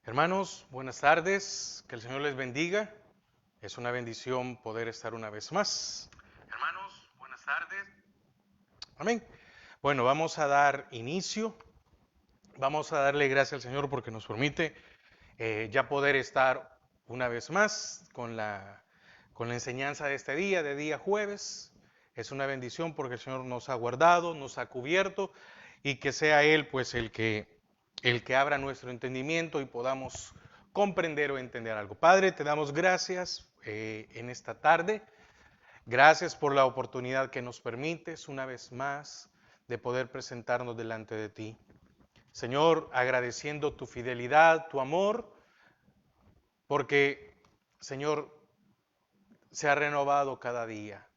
Hermanos, buenas tardes, que el Señor les bendiga. Es una bendición poder estar una vez más. Hermanos, buenas tardes. Amén. Bueno, vamos a dar inicio. Vamos a darle gracias al Señor porque nos permite ya poder estar una vez más con la enseñanza de este día, de día jueves. Es una bendición porque el Señor nos ha guardado, nos ha cubierto y que sea Él pues el que abra nuestro entendimiento y podamos comprender o entender algo. Padre, te damos gracias en esta tarde. Gracias por la oportunidad que nos permites una vez más de poder presentarnos delante de ti. Señor, agradeciendo tu fidelidad, tu amor, porque, Señor, se ha renovado cada día.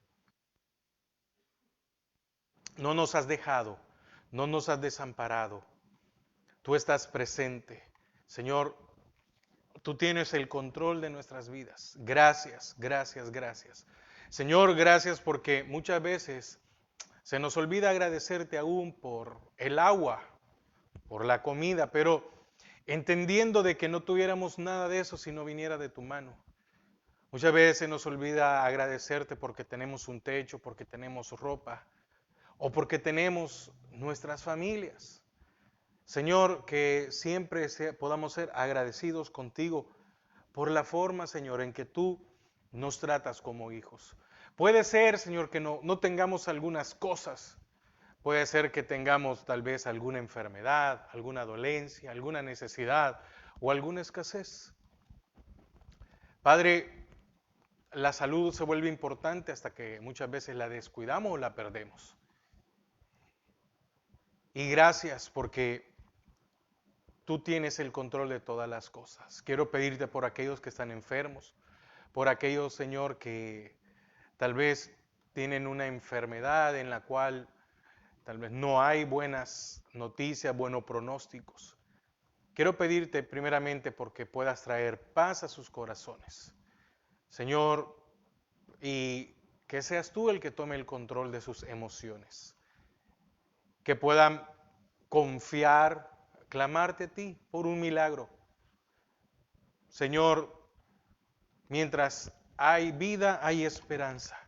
No nos has dejado, no nos has desamparado. Tú estás presente. Señor, tú tienes el control de nuestras vidas. Gracias, gracias, gracias. Señor, gracias porque muchas veces se nos olvida agradecerte aún por el agua, por la comida, pero entendiendo de que no tuviéramos nada de eso si no viniera de tu mano. Muchas veces se nos olvida agradecerte porque tenemos un techo, porque tenemos ropa o porque tenemos nuestras familias. Señor, que siempre podamos ser agradecidos contigo por la forma, Señor, en que tú nos tratas como hijos. Puede ser, Señor, que no tengamos algunas cosas. Puede ser que tengamos tal vez alguna enfermedad, alguna dolencia, alguna necesidad o alguna escasez. Padre, la salud se vuelve importante hasta que muchas veces la descuidamos o la perdemos. Y gracias porque tú tienes el control de todas las cosas. Quiero pedirte por aquellos que están enfermos, por aquellos, Señor, que tal vez tienen una enfermedad en la cual tal vez no hay buenas noticias, buenos pronósticos. Quiero pedirte primeramente porque puedas traer paz a sus corazones. Señor, y que seas tú el que tome el control de sus emociones. Que puedan confiar, clamarte a ti por un milagro. Señor, mientras hay vida, hay esperanza.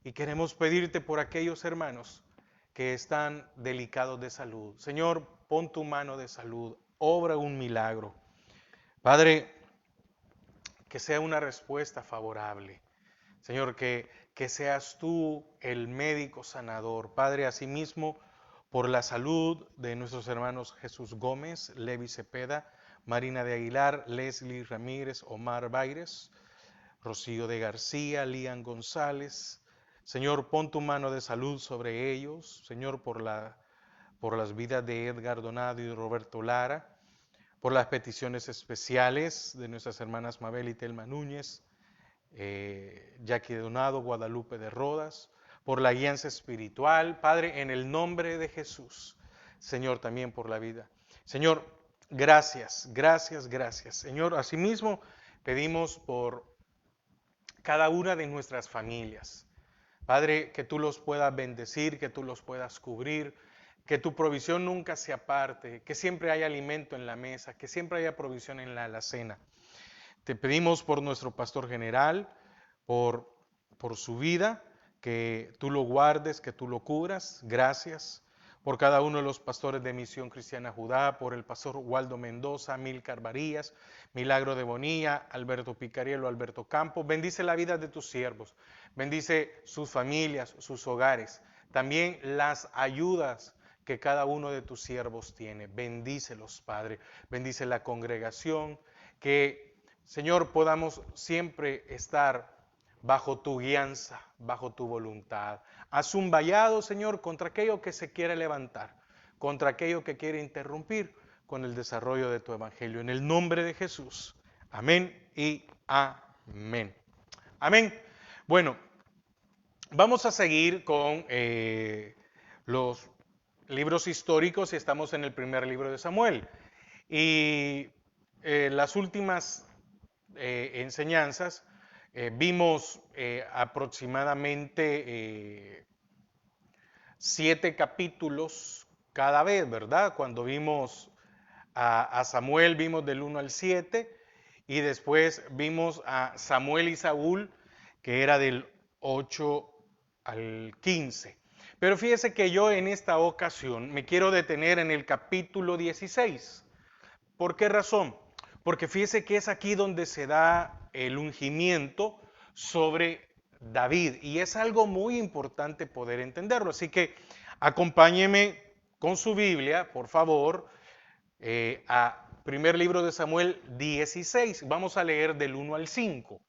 Y queremos pedirte por aquellos hermanos que están delicados de salud. Señor, pon tu mano de salud, obra un milagro. Padre, que sea una respuesta favorable. Señor, que seas tú el médico sanador. Padre, asimismo, por la salud de nuestros hermanos Jesús Gómez, Levi Cepeda, Marina de Aguilar, Leslie Ramírez, Omar Baires, Rocío de García, Lian González. Señor, pon tu mano de salud sobre ellos. Señor, por las vidas de Edgar Donado y Roberto Lara, por las peticiones especiales de nuestras hermanas Mabel y Telma Núñez, Jackie Donado, Guadalupe de Rodas, por la guianza espiritual, Padre, en el nombre de Jesús, Señor, también por la vida. Señor, gracias, gracias, gracias. Señor, asimismo pedimos por cada una de nuestras familias. Padre, que tú los puedas bendecir, que tú los puedas cubrir, que tu provisión nunca se aparte, que siempre haya alimento en la mesa, que siempre haya provisión en la alacena. Te pedimos por nuestro pastor general, por, por su vida, que tú lo guardes, que tú lo cubras. Gracias por cada uno de los pastores de Misión Cristiana Judá, por el pastor Waldo Mendoza, Milcar Varías, Milagro de Bonilla, Alberto Picarielo, Alberto Campos. Bendice la vida de tus siervos, bendice sus familias, sus hogares, también las ayudas que cada uno de tus siervos tiene. Bendícelos, Padre. Bendice la congregación, que, Señor, podamos siempre estar bajo tu guianza, bajo tu voluntad. Haz un vallado, Señor, contra aquello que se quiere levantar, contra aquello que quiere interrumpir con el desarrollo de tu evangelio. En el nombre de Jesús. Amén y amén. Amén. Bueno, vamos a seguir con los libros históricos y estamos en el primer libro de Samuel. Y las últimas enseñanzas vimos aproximadamente 7 capítulos cada vez, ¿verdad? Cuando vimos A Samuel vimos del 1 al 7 y después vimos a Samuel y Saúl, que era del 8 al 15. Pero fíjese que yo en esta ocasión me quiero detener en el capítulo 16. ¿Por qué razón? Porque fíjese que es aquí donde se da el ungimiento sobre David y es algo muy importante poder entenderlo. Así que acompáñeme con su Biblia, por favor, a primer libro de Samuel 16. Vamos a leer del 1 al 5.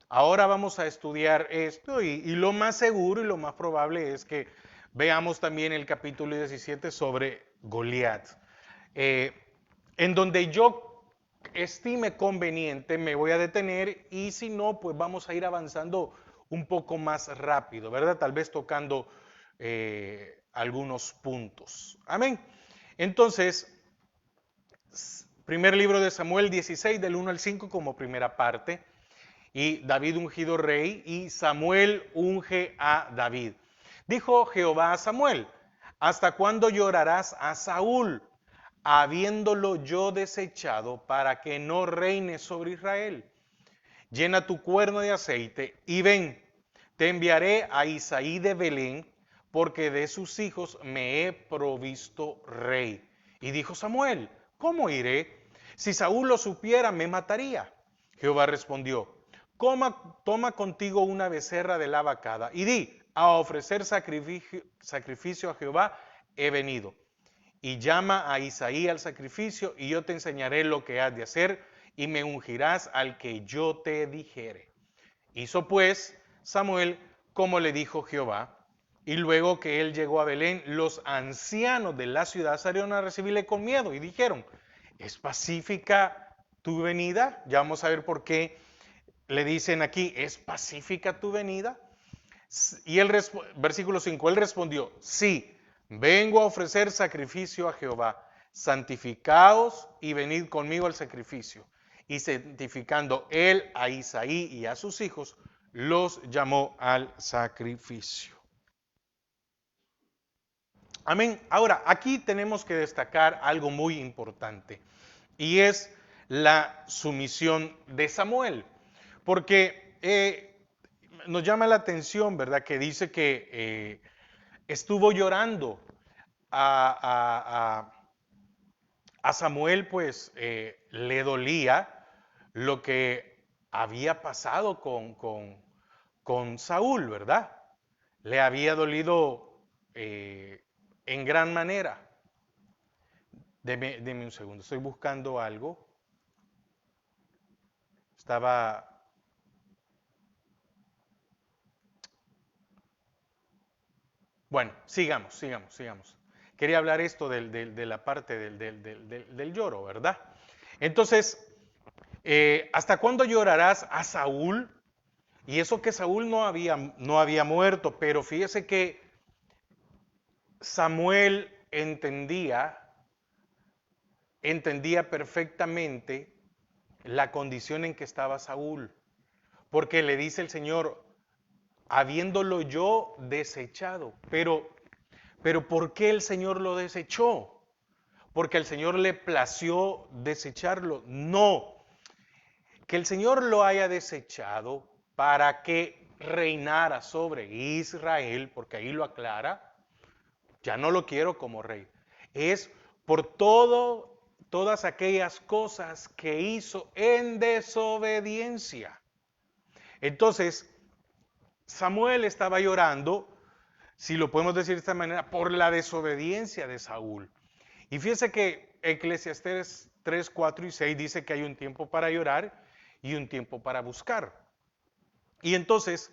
Ahora vamos a estudiar esto y lo más seguro y lo más probable es que veamos también el capítulo 17 sobre Goliat. Eh, en donde yo estime conveniente me voy a detener y si no, pues vamos a ir avanzando un poco más rápido, ¿verdad? Tal vez tocando algunos puntos. Amén. Entonces, primer libro de Samuel 16 del 1 al 5 como primera parte y David ungido rey y Samuel unge a David. Dijo Jehová a Samuel, ¿hasta cuándo llorarás a Saúl, habiéndolo yo desechado para que no reine sobre Israel? Llena tu cuerno de aceite y ven, te enviaré a Isaí de Belén, porque de sus hijos me he provisto rey. Y dijo Samuel, ¿cómo iré? Si Saúl lo supiera, me mataría. Jehová respondió, toma contigo una becerra de la vacada y di, a ofrecer sacrificio a Jehová he venido. Y llama a Isaí al sacrificio, y yo te enseñaré lo que has de hacer, y me ungirás al que yo te dijere. Hizo pues Samuel como le dijo Jehová, y luego que él llegó a Belén, los ancianos de la ciudad salieron a recibirle con miedo y dijeron, ¿es pacífica tu venida? Ya vamos a ver por qué le dicen aquí, ¿es pacífica tu venida? Y él, versículo 5, él respondió, sí, vengo a ofrecer sacrificio a Jehová, santificaos y venid conmigo al sacrificio. Y santificando él a Isaí y a sus hijos, los llamó al sacrificio. Amén. Ahora, aquí tenemos que destacar algo muy importante y es la sumisión de Samuel, porque nos llama la atención, ¿verdad? Que dice que estuvo llorando a, a Samuel, pues le dolía lo que había pasado con Saúl, ¿verdad? Le había dolido en gran manera. Deme un segundo, estoy buscando algo. Estaba... Bueno, sigamos. Quería hablar esto de la parte del lloro, ¿verdad? Entonces, ¿hasta cuándo llorarás a Saúl? Y eso que Saúl no había muerto, pero fíjese que Samuel entendía perfectamente la condición en que estaba Saúl, porque le dice el Señor, habiéndolo yo desechado, pero ¿por qué el Señor lo desechó? Porque al Señor le plació desecharlo. No, que el Señor lo haya desechado para que reinara sobre Israel, porque ahí lo aclara, ya no lo quiero como rey. Es por todas aquellas cosas que hizo en desobediencia. Entonces, Samuel estaba llorando, si lo podemos decir de esta manera, por la desobediencia de Saúl. Y fíjese que Eclesiastés 3, 4 y 6 dice que hay un tiempo para llorar y un tiempo para buscar. Y entonces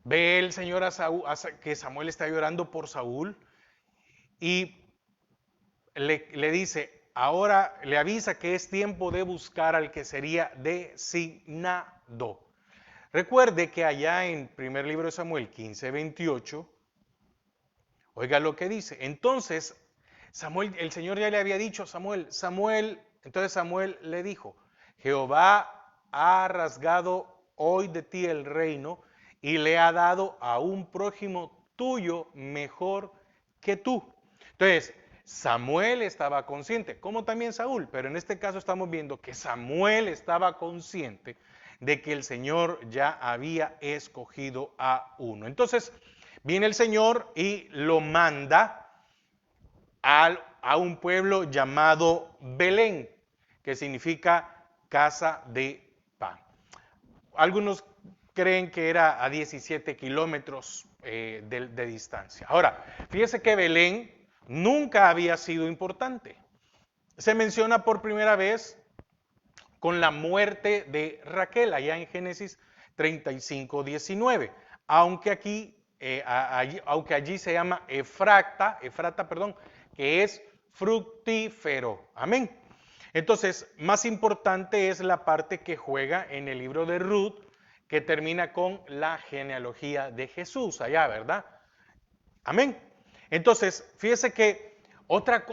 ve el Señor que Samuel está llorando por Saúl y le dice, ahora le avisa que es tiempo de buscar al que sería designado. Recuerde que allá en primer libro de Samuel 15, 28, oiga lo que dice. Entonces, Samuel, el Señor ya le había dicho a Samuel, entonces Samuel le dijo, Jehová ha rasgado hoy de ti el reino y le ha dado a un prójimo tuyo mejor que tú. Entonces, Samuel estaba consciente, como también Saúl, pero en este caso estamos viendo que Samuel estaba consciente de que el Señor ya había escogido a uno. Entonces, viene el Señor y lo manda a un pueblo llamado Belén, que significa casa de pan. Algunos creen que era a 17 kilómetros de distancia. Ahora, fíjese que Belén nunca había sido importante. Se menciona por primera vez con la muerte de Raquel, allá en Génesis 35:19, aunque aunque allí se llama Efrata, perdón, que es fructífero. Amén. Entonces, más importante es la parte que juega en el libro de Ruth, que termina con la genealogía de Jesús allá, ¿verdad? Amén. Entonces, fíjese que otro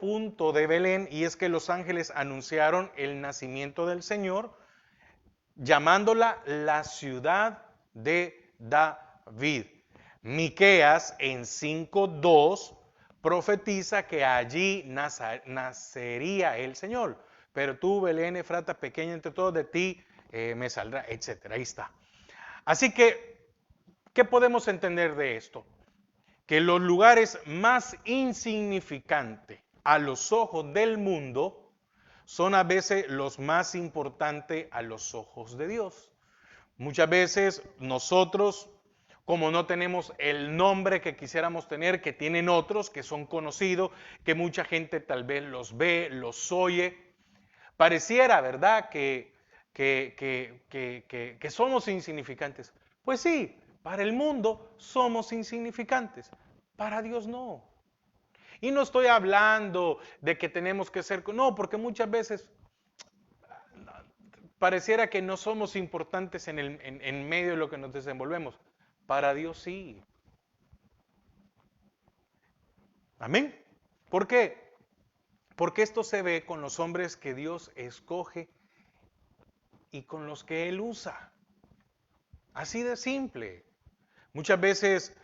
punto de Belén, y es que los ángeles anunciaron el nacimiento del Señor, llamándola la ciudad de David. Miqueas en 5:2 profetiza que allí nacería el Señor. Pero tú, Belén Efrata, pequeña entre todos, de ti me saldrá, etcétera. Ahí está. Así que, ¿qué podemos entender de esto? Que los lugares más insignificantes a los ojos del mundo son a veces los más importantes a los ojos de Dios. Muchas veces nosotros, como no tenemos el nombre que quisiéramos tener, que tienen otros, que son conocidos, que mucha gente tal vez los ve, los oye, pareciera, ¿verdad?, que somos insignificantes. Pues sí, para el mundo somos insignificantes, para Dios no. Y no estoy hablando de que tenemos que ser, no, porque muchas veces pareciera que no somos importantes en medio de lo que nos desenvolvemos. Para Dios sí. Amén. ¿Por qué? Porque esto se ve con los hombres que Dios escoge y con los que Él usa. Así de simple. Muchas veces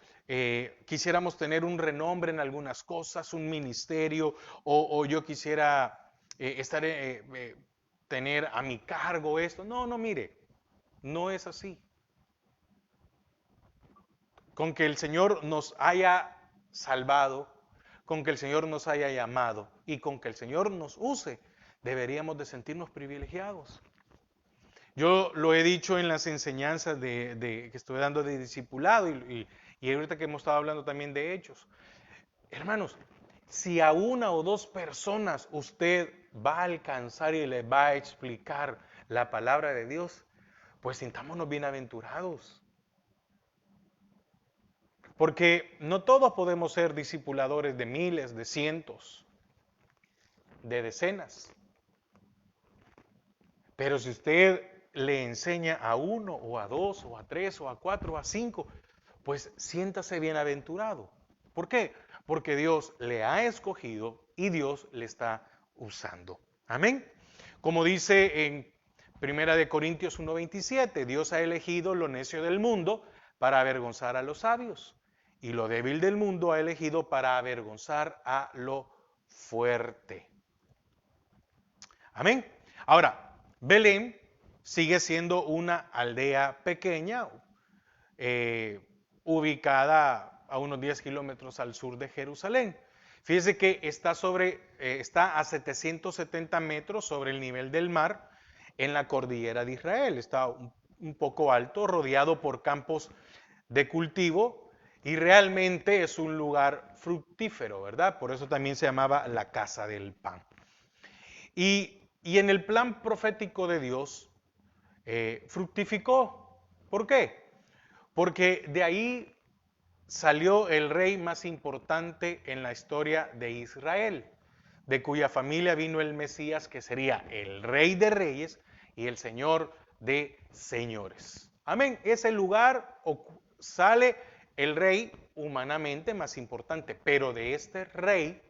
quisiéramos tener un renombre en algunas cosas, un ministerio, o yo quisiera tener a mi cargo esto. No, no, mire, no es así. Con que el Señor nos haya salvado, con que el Señor nos haya llamado y con que el Señor nos use, deberíamos de sentirnos privilegiados. Yo lo he dicho en las enseñanzas que estoy dando de discipulado y ahorita que hemos estado hablando también de hechos. Hermanos, si a una o dos personas usted va a alcanzar y les va a explicar la palabra de Dios, pues sintámonos bienaventurados. Porque no todos podemos ser discipuladores de miles, de cientos, de decenas. Pero si usted le enseña a uno o a dos o a tres o a cuatro o a cinco, pues siéntase bienaventurado. ¿Por qué? Porque Dios le ha escogido y Dios le está usando. Amén. Como dice en 1 Corintios 1:27, Dios ha elegido lo necio del mundo para avergonzar a los sabios y lo débil del mundo ha elegido para avergonzar a lo fuerte. Amén. Ahora, Belén sigue siendo una aldea pequeña, ubicada a unos 10 kilómetros al sur de Jerusalén. Fíjese que está a 770 metros sobre el nivel del mar en la cordillera de Israel. Está un poco alto, rodeado por campos de cultivo y realmente es un lugar fructífero, ¿verdad? Por eso también se llamaba la casa del pan. Y en el plan profético de Dios fructificó. ¿Por qué? Porque de ahí salió el rey más importante en la historia de Israel, de cuya familia vino el Mesías, que sería el rey de reyes y el señor de señores. Amén. Ese lugar sale el rey humanamente más importante, pero de este rey,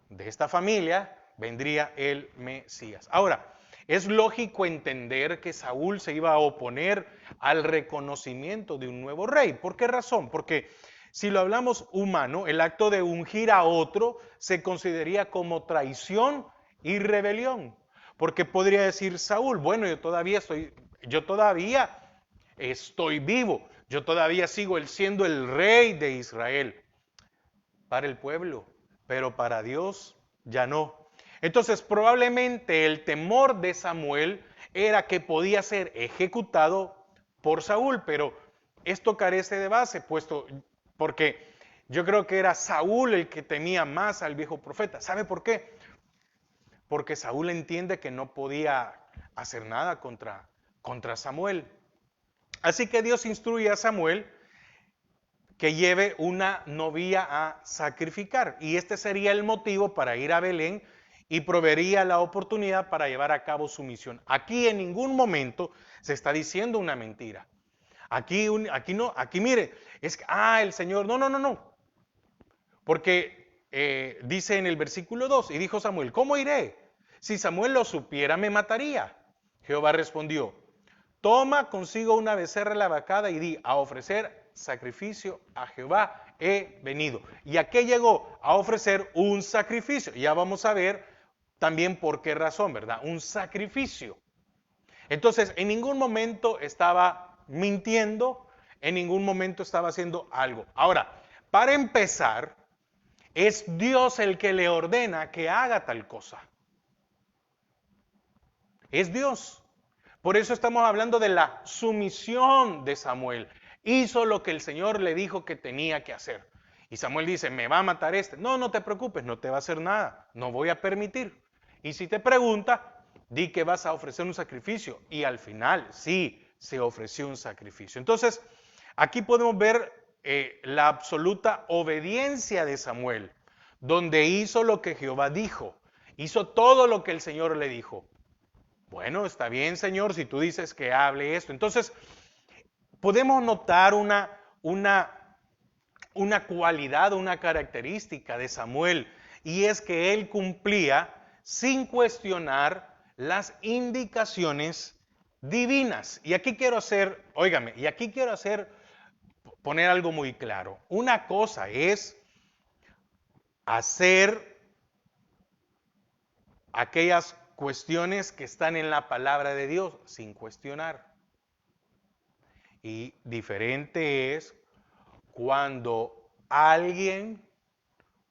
de esta familia, vendría el Mesías. Ahora, es lógico entender que Saúl se iba a oponer al reconocimiento de un nuevo rey. ¿Por qué razón? Porque si lo hablamos humano, el acto de ungir a otro se consideraría como traición y rebelión. Porque podría decir Saúl, bueno, yo todavía estoy vivo, yo todavía sigo siendo el rey de Israel para el pueblo, pero para Dios ya no. Entonces probablemente el temor de Samuel era que podía ser ejecutado por Saúl, pero esto carece de base, porque yo creo que era Saúl el que temía más al viejo profeta. ¿Sabe por qué? Porque Saúl entiende que no podía hacer nada contra Samuel. Así que Dios instruye a Samuel que lleve una novia a sacrificar. Y este sería el motivo para ir a Belén y proveería la oportunidad para llevar a cabo su misión. Aquí en ningún momento se está diciendo una mentira. Aquí mire, es que, el Señor, no. Porque dice en el versículo 2, y dijo Samuel, ¿cómo iré? Si Samuel lo supiera, me mataría. Jehová respondió, toma consigo una becerra la vacada y di, a ofrecer sacrificio a Jehová he venido. ¿Y a qué llegó? A ofrecer un sacrificio. Ya vamos a ver también por qué razón, ¿verdad? Un sacrificio. Entonces, en ningún momento estaba mintiendo, en ningún momento estaba haciendo algo. Ahora, para empezar, es Dios el que le ordena que haga tal cosa. Es Dios. Por eso estamos hablando de la sumisión de Samuel. Hizo lo que el Señor le dijo que tenía que hacer. Y Samuel dice, me va a matar este. No, no te preocupes, no te va a hacer nada. No voy a permitir. Y si te pregunta, di que vas a ofrecer un sacrificio. Y al final, sí, se ofreció un sacrificio. Entonces, aquí podemos ver la absoluta obediencia de Samuel, donde hizo lo que Jehová dijo. Hizo todo lo que el Señor le dijo. Bueno, está bien, Señor, si tú dices que hable esto. Entonces, podemos notar una cualidad, una característica de Samuel, y es que él cumplía sin cuestionar las indicaciones divinas. Y aquí quiero hacer, óigame, poner algo muy claro. Una cosa es hacer aquellas cuestiones que están en la palabra de Dios sin cuestionar. Y diferente es cuando alguien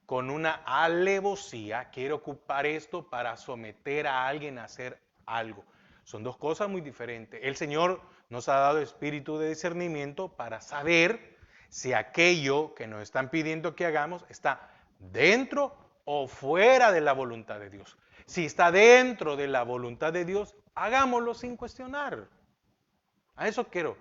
con una alevosía quiere ocupar esto para someter a alguien a hacer algo. Son dos cosas muy diferentes. El Señor nos ha dado espíritu de discernimiento para saber si aquello que nos están pidiendo que hagamos está dentro o fuera de la voluntad de Dios. Si está dentro de la voluntad de Dios, hagámoslo sin cuestionar. A eso quiero.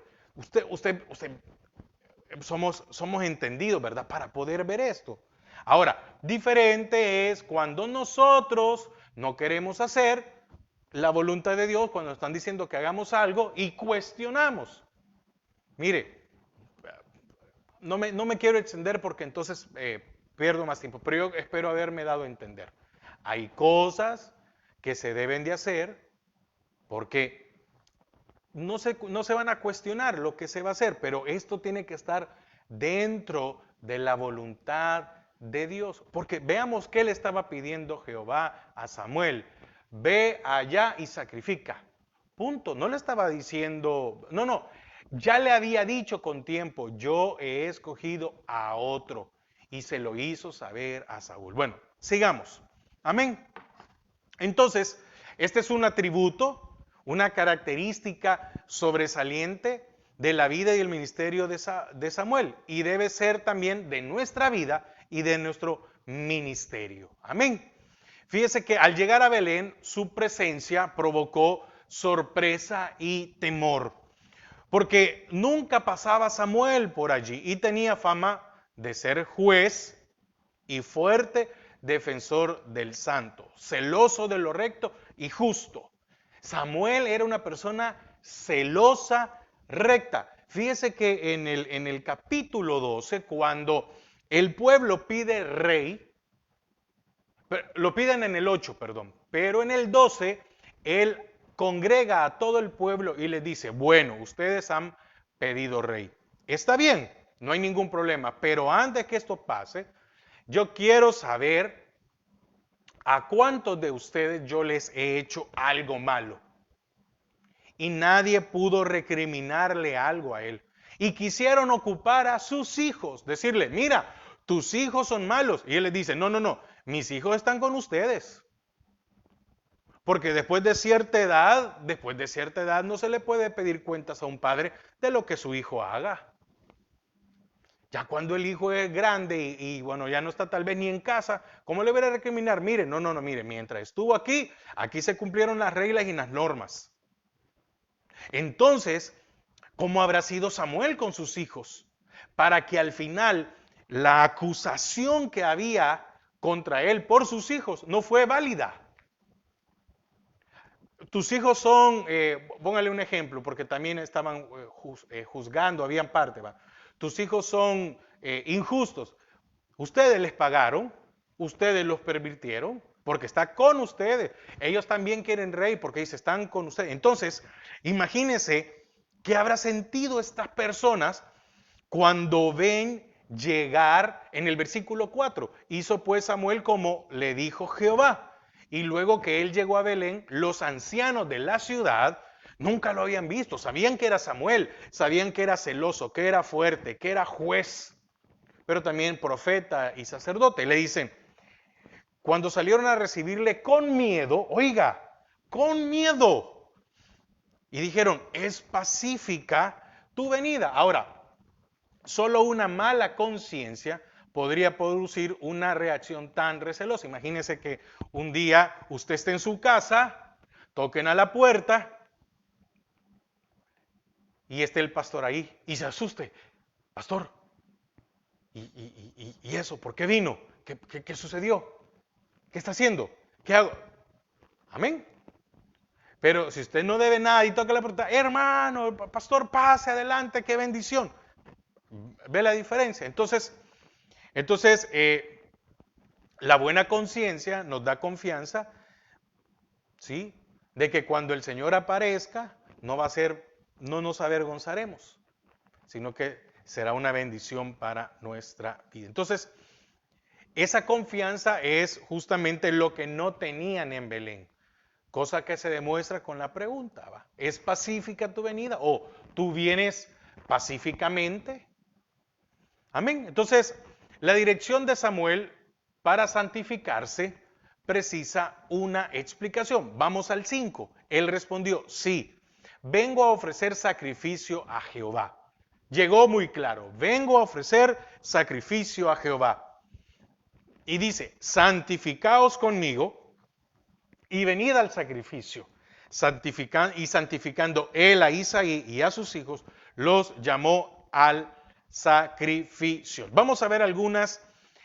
Somos entendidos, ¿verdad? Para poder ver esto. Ahora, diferente es cuando nosotros no queremos hacer la voluntad de Dios, cuando están diciendo que hagamos algo y cuestionamos. Mire, no me quiero extender porque entonces pierdo más tiempo, pero yo espero haberme dado a entender. Hay cosas que se deben de hacer porque no se van a cuestionar lo que se va a hacer, pero esto tiene que estar dentro de la voluntad de Dios. Porque veamos qué le estaba pidiendo Jehová a Samuel. Ve allá y sacrifica. Punto. No le estaba diciendo, no, ya le había dicho con tiempo, yo he escogido a otro. Y se lo hizo saber a Saúl. Bueno, sigamos. Amén. Entonces, este es un atributo, una característica sobresaliente de la vida y el ministerio de Samuel, y debe ser también de nuestra vida y de nuestro ministerio. Amén. Fíjese que al llegar a Belén, su presencia provocó sorpresa y temor, porque nunca pasaba Samuel por allí y tenía fama de ser juez y fuerte defensor del santo, celoso de lo recto y justo. Samuel era una persona celosa, recta. Fíjese que en el capítulo 12, cuando el pueblo pide rey, lo piden en el 8, perdón, pero en el 12, él congrega a todo el pueblo y le dice, bueno, ustedes han pedido rey. Está bien, no hay ningún problema. Pero antes que esto pase, yo quiero saber a cuántos de ustedes yo les he hecho algo malo. Y nadie pudo recriminarle algo a él. Y quisieron ocupar a sus hijos, decirle, mira, tus hijos son malos. Y él les dice, no, no, no, mis hijos están con ustedes. Porque después de cierta edad no se le puede pedir cuentas a un padre de lo que su hijo haga. Ya cuando el hijo es grande bueno, ya no está tal vez ni en casa, ¿cómo le voy a recriminar? Mire, no, no, no, mire, mientras estuvo aquí, aquí se cumplieron las reglas y las normas. Entonces, ¿cómo habrá sido Samuel con sus hijos? Para que al final la acusación que había contra él por sus hijos no fue válida. Tus hijos son, póngale un ejemplo, porque también estaban juzgando, habían parte, ¿va? Tus hijos son injustos. Ustedes les pagaron, ustedes los pervirtieron, porque está con ustedes. Ellos también quieren rey, porque dice, están con ustedes. Entonces, imagínense qué habrá sentido estas personas cuando ven llegar en el versículo 4. Hizo pues Samuel como le dijo Jehová. Y luego que él llegó a Belén, los ancianos de la ciudad nunca lo habían visto. Sabían que era Samuel, sabían que era celoso, que era fuerte, que era juez, pero también profeta y sacerdote. Le dicen, cuando salieron a recibirle con miedo, oiga, con miedo. Y dijeron, es pacífica tu venida. Ahora, solo una mala conciencia podría producir una reacción tan recelosa. Imagínese que un día usted esté en su casa, toquen a la puerta y esté el pastor ahí y se asuste. Pastor, ¿y eso? ¿Por qué vino? ¿Qué sucedió? ¿Qué está haciendo? ¿Qué hago? Amén. Pero si usted no debe nada y toca la puerta, hermano, pastor, pase adelante, qué bendición. ¿Ve la diferencia? Entonces, la buena conciencia nos da confianza, ¿sí? De que cuando el Señor aparezca, no nos avergonzaremos, sino que será una bendición para nuestra vida. Entonces, esa confianza es justamente lo que no tenían en Belén, cosa que se demuestra con la pregunta, ¿va? ¿Es pacífica tu venida? ¿O tú vienes pacíficamente? Amén. Entonces, la dirección de Samuel para santificarse precisa una explicación. Vamos al 5. Él respondió, sí, vengo a ofrecer sacrificio a Jehová. Llegó muy claro, vengo a ofrecer sacrificio a Jehová. Y dice, santificaos conmigo y venid al sacrificio. Santificando él a Isaí y a sus hijos, los llamó al sacrificio. Vamos a ver algunas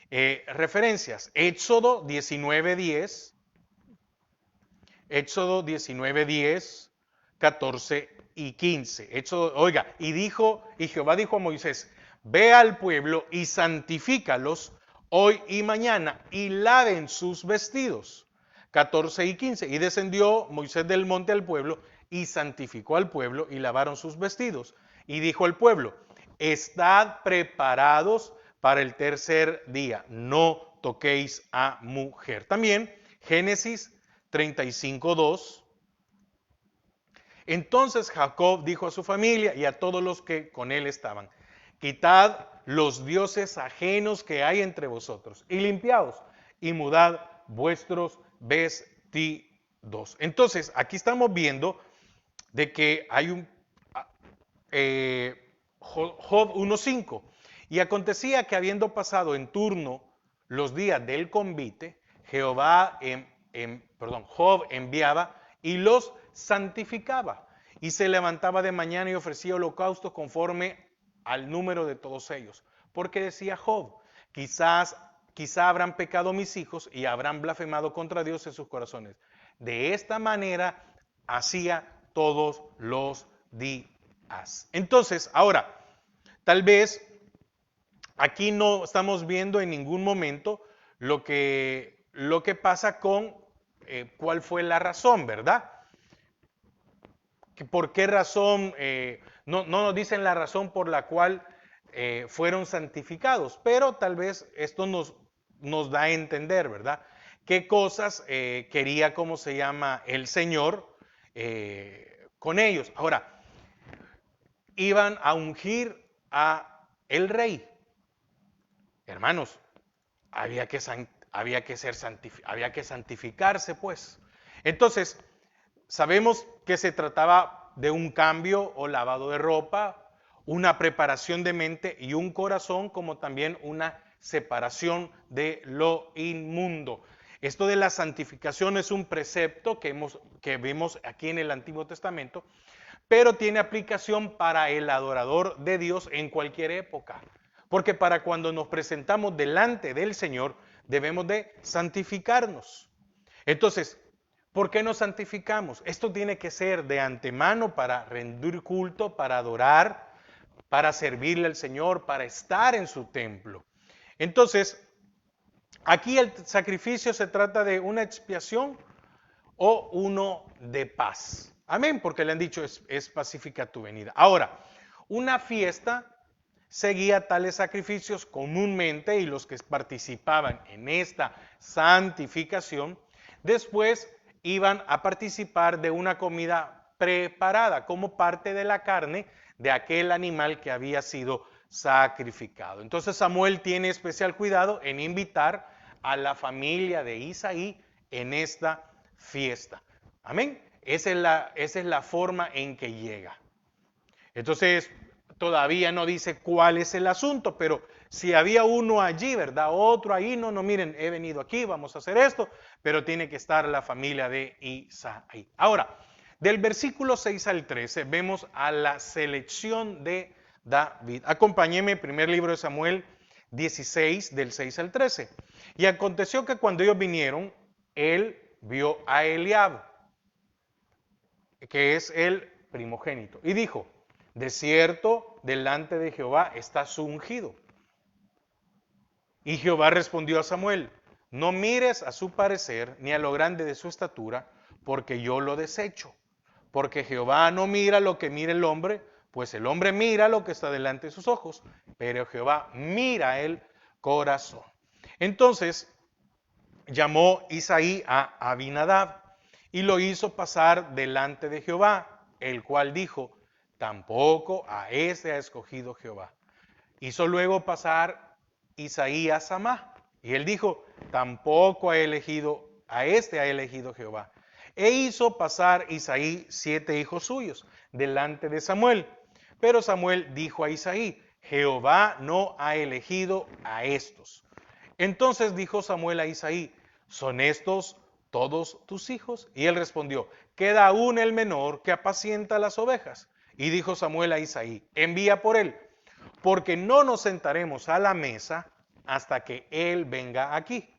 referencias. Éxodo 19:10, Éxodo 19:10, 14 y 15. Oiga, y Jehová dijo a Moisés, ve al pueblo y santifícalos hoy y mañana y laven sus vestidos. 14 y 15. Y descendió Moisés del monte al pueblo y santificó al pueblo y lavaron sus vestidos. Y dijo al pueblo, estad preparados para el tercer día, no toquéis a mujer. También Génesis 35:2. Entonces Jacob dijo a su familia y a todos los que con él estaban, quitad los dioses ajenos que hay entre vosotros y limpiaos y mudad vuestros vestidos. Entonces aquí estamos viendo de que hay un Job 1:5. Y acontecía que habiendo pasado en turno los días del convite, Job enviaba y los santificaba. Y se levantaba de mañana y ofrecía holocaustos conforme al número de todos ellos. Porque decía Job, quizá habrán pecado mis hijos y habrán blasfemado contra Dios en sus corazones. De esta manera hacía todos los días. Entonces, ahora, tal vez aquí no estamos viendo en ningún momento lo que pasa con cuál fue la razón, ¿verdad? ¿Por qué razón? No nos dicen la razón por la cual fueron santificados, pero tal vez esto nos da a entender, ¿verdad? ¿Qué cosas quería, cómo se llama, el Señor con ellos? Ahora, iban a ungir a el rey. Hermanos, había que, había que santificarse, pues. Entonces, sabemos que se trataba de un cambio o lavado de ropa, una preparación de mente y un corazón, como también una separación de lo inmundo. Esto de la santificación es un precepto que vemos aquí en el Antiguo Testamento, pero tiene aplicación para el adorador de Dios en cualquier época. Porque para cuando nos presentamos delante del Señor, debemos de santificarnos. Entonces, ¿por qué nos santificamos? Esto tiene que ser de antemano para rendir culto, para adorar, para servirle al Señor, para estar en su templo. Entonces, aquí el sacrificio se trata de una expiación o uno de paz. Amén, porque le han dicho es pacífica tu venida. Ahora, una fiesta seguía tales sacrificios comúnmente y los que participaban en esta santificación, después iban a participar de una comida preparada como parte de la carne de aquel animal que había sido sacrificado. Entonces Samuel tiene especial cuidado en invitar a la familia de Isaí en esta fiesta. Amén. Esa es la forma en que llega. Entonces, todavía no dice cuál es el asunto, pero si había uno allí, ¿verdad? Otro ahí, no, miren, he venido aquí, vamos a hacer esto, pero tiene que estar la familia de Isaí. Ahora, del versículo 6 al 13 vemos a la selección de David. Acompáñeme, primer libro de Samuel 16, del 6 al 13. Y aconteció que cuando ellos vinieron, él vio a Eliab, que es el primogénito, y dijo: de cierto, delante de Jehová está su ungido. Y Jehová respondió a Samuel: no mires a su parecer ni a lo grande de su estatura, porque yo lo desecho. Porque Jehová no mira lo que mira el hombre, pues el hombre mira lo que está delante de sus ojos, pero Jehová mira el corazón. Entonces llamó Isaí a Abinadab y lo hizo pasar delante de Jehová, el cual dijo: tampoco a este ha escogido Jehová. Hizo luego pasar Isaí a Samá, y él dijo: tampoco a este ha elegido Jehová. E hizo pasar Isaí 7 hijos suyos delante de Samuel. Pero Samuel dijo a Isaí: Jehová no ha elegido a estos. Entonces dijo Samuel a Isaí: ¿son estos todos tus hijos? Y él respondió: queda aún el menor que apacienta las ovejas. Y dijo Samuel a Isaí: envía por él, porque no nos sentaremos a la mesa hasta que él venga aquí.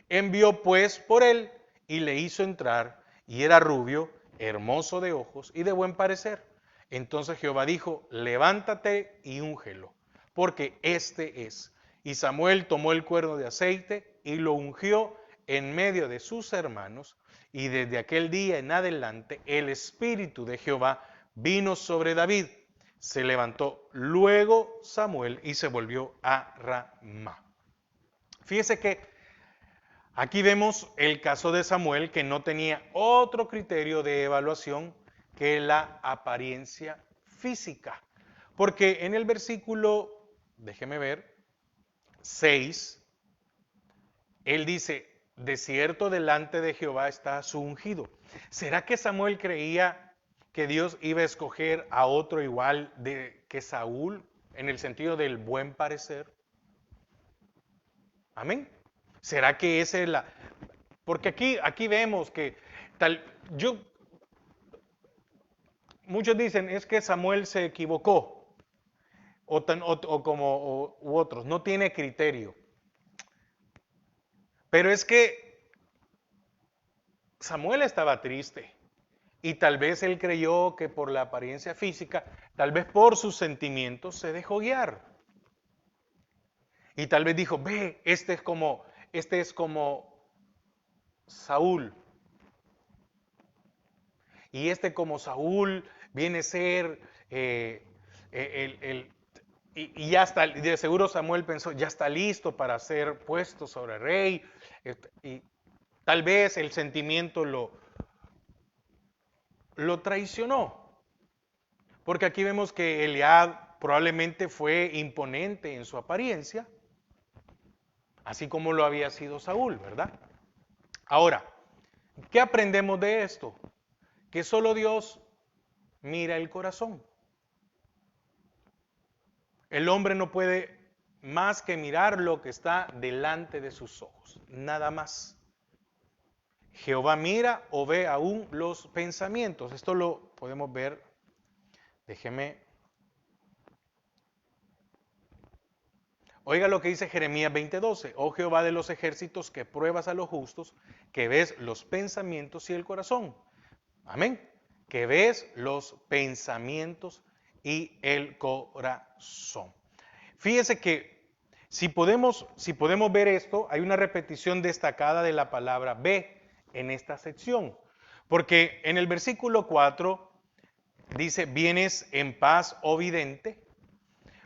Envió pues por él y le hizo entrar, y era rubio, hermoso de ojos y de buen parecer. Entonces Jehová dijo: levántate y úngelo, porque este es. Y Samuel tomó el cuerno de aceite y lo ungió en medio de sus hermanos, y desde aquel día en adelante el espíritu de Jehová vino sobre David. Se levantó luego Samuel y se volvió a Ramá. Fíjese que aquí vemos el caso de Samuel, que no tenía otro criterio de evaluación que la apariencia física. Porque en el versículo, déjeme ver, 6, él dice: de cierto delante de Jehová está su ungido. ¿Será que Samuel creía que Dios iba a escoger a otro igual que Saúl, en el sentido del buen parecer? Amén. ¿Será que esa es la...? Porque aquí vemos que muchos dicen es que Samuel se equivocó, u otros, no tiene criterio. Pero es que Samuel estaba triste y tal vez él creyó que por la apariencia física, tal vez por sus sentimientos, se dejó guiar. Y tal vez dijo: ve, este es como Saúl. Y este como Saúl viene a ser y ya está, de seguro Samuel pensó, ya está listo para ser puesto sobre rey. Y tal vez el sentimiento lo traicionó. Porque aquí vemos que Eliab probablemente fue imponente en su apariencia, así como lo había sido Saúl, ¿verdad? Ahora, ¿qué aprendemos de esto? Que solo Dios mira el corazón. El hombre no puede más que mirar lo que está delante de sus ojos, nada más. Jehová mira o ve aún los pensamientos. Esto lo podemos ver. Déjeme. Oiga lo que dice Jeremías 20:12. Oh Jehová de los ejércitos, que pruebas a los justos, que ves los pensamientos y el corazón. Amén. Que ves los pensamientos y el corazón. Fíjese que si podemos ver esto, hay una repetición destacada de la palabra ve en esta sección. Porque en el versículo 4 dice, vienes en paz, oh vidente.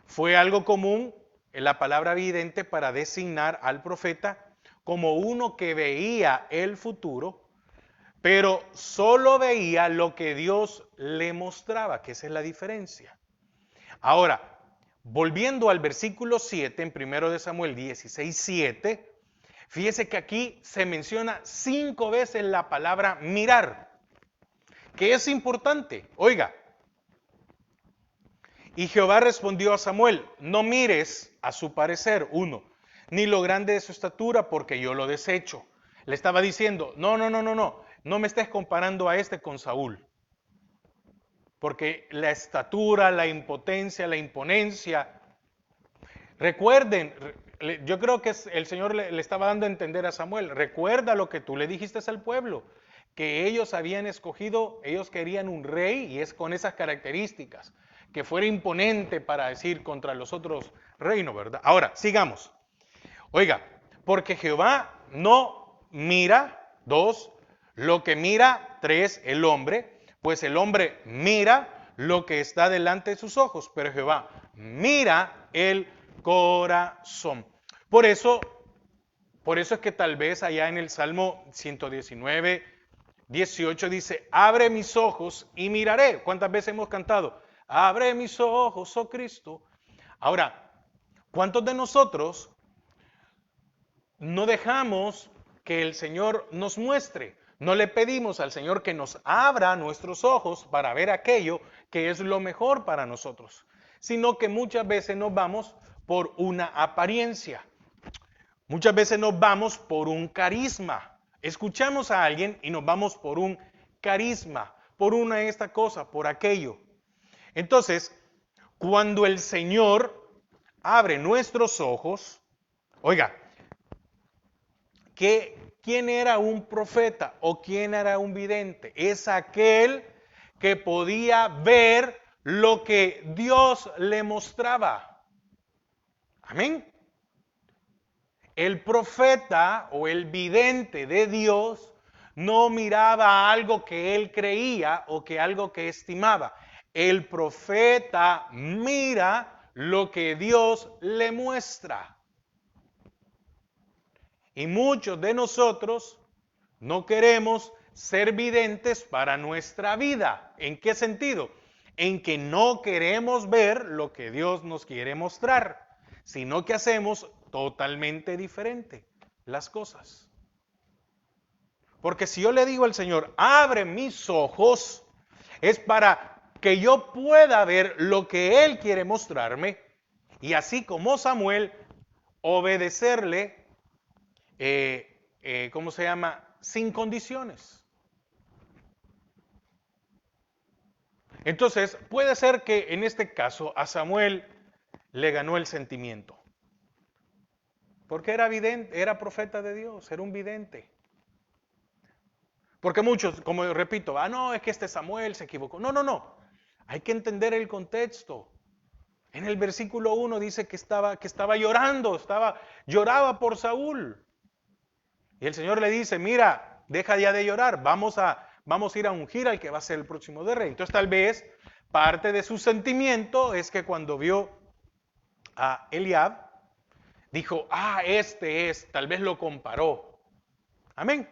Fue algo común en la palabra vidente para designar al profeta como uno que veía el futuro, pero solo veía lo que Dios le mostraba, que esa es la diferencia. Ahora, volviendo al versículo 7, en 1 de Samuel 16:7, fíjese que aquí se menciona 5 veces la palabra mirar, que es importante. Oiga, y Jehová respondió a Samuel, no mires a su parecer, ni lo grande de su estatura, porque yo lo desecho. Le estaba diciendo, no me estés comparando a este con Saúl. Porque la estatura, la impotencia, la imponencia. Recuerden, yo creo que el Señor le estaba dando a entender a Samuel, recuerda lo que tú le dijiste al pueblo, que ellos habían escogido, ellos querían un rey y es con esas características, que fuera imponente para decir contra los otros reinos, ¿verdad? Ahora, sigamos. Oiga, porque Jehová no mira, 2, lo que mira, 3, el hombre, pues el hombre mira lo que está delante de sus ojos, pero Jehová mira el corazón. Por eso es que tal vez allá en el Salmo 119, 18 dice, abre mis ojos y miraré. ¿Cuántas veces hemos cantado? Abre mis ojos, oh Cristo. Ahora, ¿cuántos de nosotros no dejamos que el Señor nos muestre? No le pedimos al Señor que nos abra nuestros ojos para ver aquello que es lo mejor para nosotros, sino que muchas veces nos vamos por una apariencia. Muchas veces nos vamos por un carisma. Escuchamos a alguien y nos vamos por un carisma, por una esta cosa, por aquello. Entonces, cuando el Señor abre nuestros ojos, oiga, ¿quién era un profeta o quién era un vidente? Es aquel que podía ver lo que Dios le mostraba. Amén. El profeta o el vidente de Dios no miraba algo que él creía o que algo que estimaba. El profeta mira lo que Dios le muestra. Y muchos de nosotros no queremos ser videntes para nuestra vida. ¿En qué sentido? En que no queremos ver lo que Dios nos quiere mostrar, sino que hacemos totalmente diferente las cosas. Porque si yo le digo al Señor, abre mis ojos, es para que yo pueda ver lo que Él quiere mostrarme y así como Samuel, obedecerle, ¿cómo se llama? Sin condiciones. Entonces, puede ser que en este caso a Samuel le ganó el sentimiento. Porque era vidente, era profeta de Dios, era un vidente. Porque muchos, como repito, no, es que este Samuel se equivocó. No. Hay que entender el contexto. En el versículo 1 dice que estaba llorando, lloraba por Saúl. Y el Señor le dice, mira, deja ya de llorar, vamos a ir a ungir al que va a ser el próximo de rey. Entonces tal vez parte de su sentimiento es que cuando vio a Eliab, dijo, este es, tal vez lo comparó. Amén.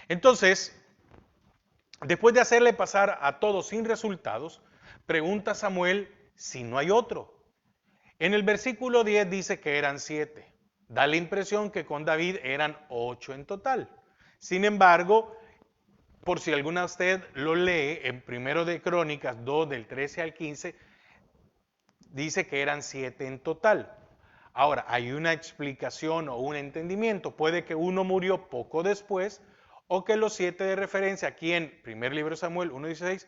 Entonces, después de hacerle pasar a todos sin resultados, pregunta Samuel si no hay otro. En el versículo 10 dice que eran 7. Da la impresión que con David eran 8 en total. Sin embargo, por si alguna de usted lo lee en Primero de Crónicas 2 del 13 al 15, dice que eran 7 en total. Ahora, hay una explicación o un entendimiento. Puede que uno murió poco después o que los 7 de referencia aquí en primer libro de Samuel 1:16